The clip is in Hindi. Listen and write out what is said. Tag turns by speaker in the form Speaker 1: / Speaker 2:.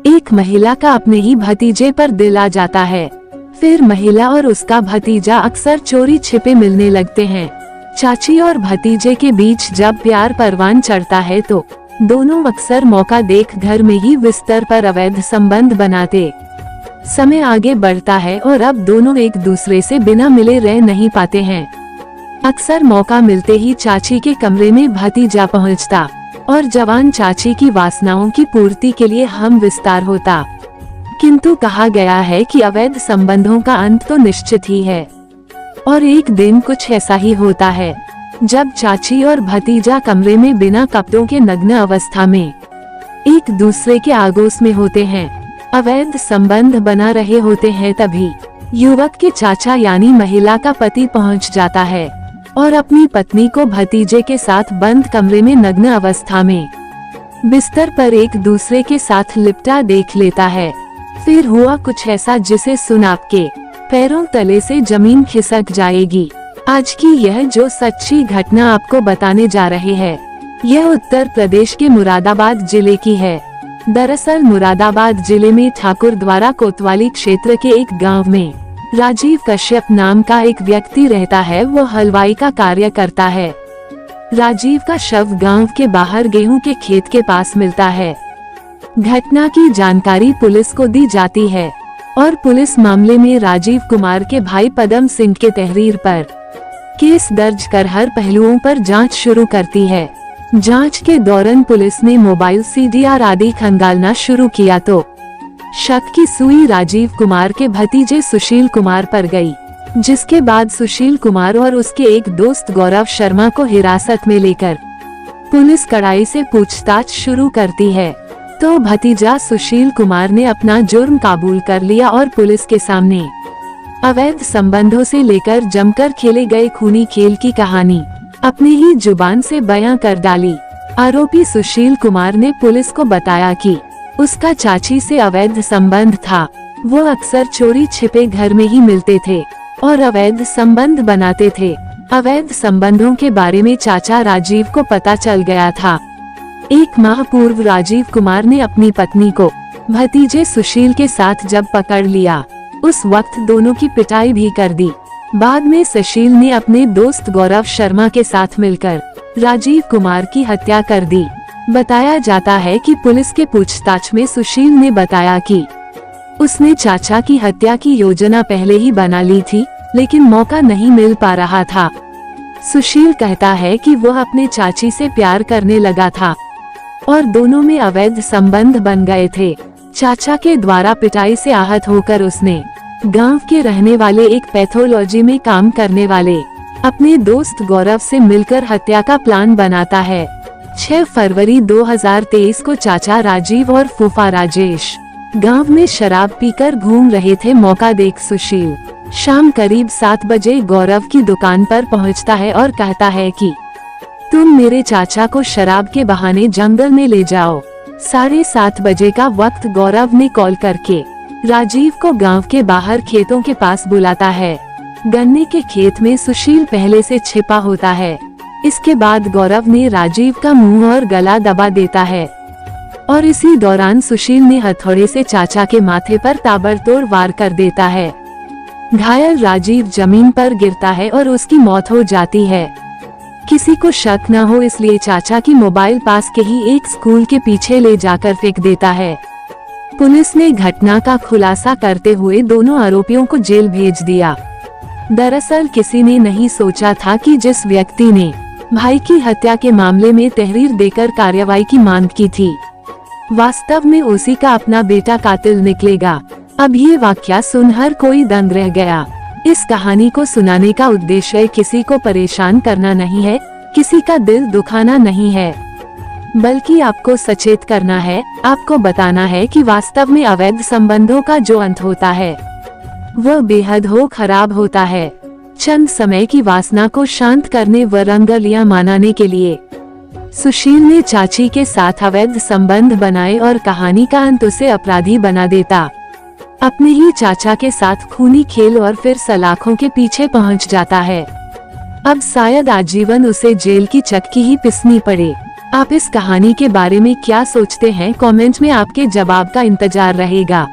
Speaker 1: एक महिला का अपने ही भतीजे पर दिल आ जाता है। फिर महिला और उसका भतीजा अक्सर चोरी छिपे मिलने लगते हैं। चाची और भतीजे के बीच जब प्यार परवान चढ़ता है तो दोनों अक्सर मौका देख घर में ही बिस्तर पर अवैध संबंध बनाते। समय आगे बढ़ता है और अब दोनों एक दूसरे से बिना मिले रह नहीं पाते हैं। अक्सर मौका मिलते ही चाची के कमरे में भतीजा पहुंचता और जवान चाची की वासनाओं की पूर्ति के लिए हम विस्तार होता। किंतु कहा गया है कि अवैध संबंधों का अंत तो निश्चित ही है। और एक दिन कुछ ऐसा ही होता है जब चाची और भतीजा कमरे में बिना कपड़ों के नग्न अवस्था में एक दूसरे के आगोश में होते हैं, अवैध संबंध बना रहे होते हैं। तभी युवक के चाचा यानी महिला का पति पहुंच जाता है और अपनी पत्नी को भतीजे के साथ बंद कमरे में नग्न अवस्था में बिस्तर पर एक दूसरे के साथ लिपटा देख लेता है। फिर हुआ कुछ ऐसा जिसे सुन आपके पैरों तले से जमीन खिसक जाएगी। आज की यह जो सच्ची घटना आपको बताने जा रहे हैं, यह उत्तर प्रदेश के मुरादाबाद जिले की है। दरअसल मुरादाबाद जिले में ठाकुर द्वारा कोतवाली क्षेत्र के एक गांव में राजीव कश्यप नाम का एक व्यक्ति रहता है। वो हलवाई का कार्य करता है। राजीव का शव गांव के बाहर गेहूं के खेत के पास मिलता है। घटना की जानकारी पुलिस को दी जाती है और पुलिस मामले में राजीव कुमार के भाई पदम सिंह के तहरीर पर केस दर्ज कर हर पहलुओं पर जांच शुरू करती है। जांच के दौरान पुलिस ने मोबाइल सीडीआर आदि खंगालना शुरू किया तो शक की सुई राजीव कुमार के भतीजे सुशील कुमार पर गई, जिसके बाद सुशील कुमार और उसके एक दोस्त गौरव शर्मा को हिरासत में लेकर पुलिस कड़ाई से पूछताछ शुरू करती है। तो भतीजा सुशील कुमार ने अपना जुर्म कबूल कर लिया और पुलिस के सामने अवैध संबंधों से लेकर जमकर खेले गए खूनी खेल की कहानी अपनी ही जुबान से बयां कर डाली। आरोपी सुशील कुमार ने पुलिस को बताया कि उसका चाची से अवैध संबंध था। वो अक्सर चोरी छिपे घर में ही मिलते थे और अवैध संबंध बनाते थे। अवैध संबंधों के बारे में चाचा राजीव को पता चल गया था। एक माह पूर्व राजीव कुमार ने अपनी पत्नी को भतीजे सुशील के साथ जब पकड़ लिया, उस वक्त दोनों की पिटाई भी कर दी। बाद में सुशील ने अपने दोस्त गौरव शर्मा के साथ मिलकर राजीव कुमार की हत्या कर दी। बताया जाता है कि पुलिस के पूछताछ में सुशील ने बताया कि उसने चाचा की हत्या की योजना पहले ही बना ली थी, लेकिन मौका नहीं मिल पा रहा था। सुशील कहता है कि वह अपने चाची से प्यार करने लगा था और दोनों में अवैध संबंध बन गए थे। चाचा के द्वारा पिटाई से आहत होकर उसने गांव के रहने वाले एक पैथोलॉजी में काम करने वाले अपने दोस्त गौरव से मिलकर हत्या का प्लान बनाता है। 6 फरवरी 2023 को चाचा राजीव और फूफा राजेश गांव में शराब पीकर घूम रहे थे। मौका देख सुशील शाम करीब 7 बजे गौरव की दुकान पर पहुंचता है और कहता है कि तुम मेरे चाचा को शराब के बहाने जंगल में ले जाओ। 7:30 बजे का वक्त गौरव ने कॉल करके राजीव को गांव के बाहर खेतों के पास बुलाता है। गन्ने के खेत में सुशील पहले से छिपा होता है। इसके बाद गौरव ने राजीव का मुंह और गला दबा देता है और इसी दौरान सुशील ने हथौड़े से चाचा के माथे पर ताबड़तोड़ वार कर देता है। घायल राजीव जमीन पर गिरता है और उसकी मौत हो जाती है। किसी को शक न हो इसलिए चाचा की मोबाइल पास के ही एक स्कूल के पीछे ले जाकर फेंक देता है। पुलिस ने घटना का खुलासा करते हुए दोनों आरोपियों को जेल भेज दिया। दरअसल किसी ने नहीं सोचा था कि जिस व्यक्ति ने भाई की हत्या के मामले में तहरीर देकर कार्रवाई की मांग की थी, वास्तव में उसी का अपना बेटा कातिल निकलेगा। अब ये वाकया सुन हर कोई दंग रह गया। इस कहानी को सुनाने का उद्देश्य किसी को परेशान करना नहीं है, किसी का दिल दुखाना नहीं है, बल्कि आपको सचेत करना है। आपको बताना है कि वास्तव में अवैध संबंधों का जो अंत होता है वह बेहद खराब होता है। चंद समय की वासना को शांत करने व रंगलियां मनाने के लिए सुशील ने चाची के साथ अवैध संबंध बनाए और कहानी का अंत उसे अपराधी बना देता। अपने ही चाचा के साथ खूनी खेल और फिर सलाखों के पीछे पहुंच जाता है। अब शायद आजीवन उसे जेल की चक्की ही पिसनी पड़े। आप इस कहानी के बारे में क्या सोचते हैं? कमेंट में आपके जवाब का इंतजार रहेगा।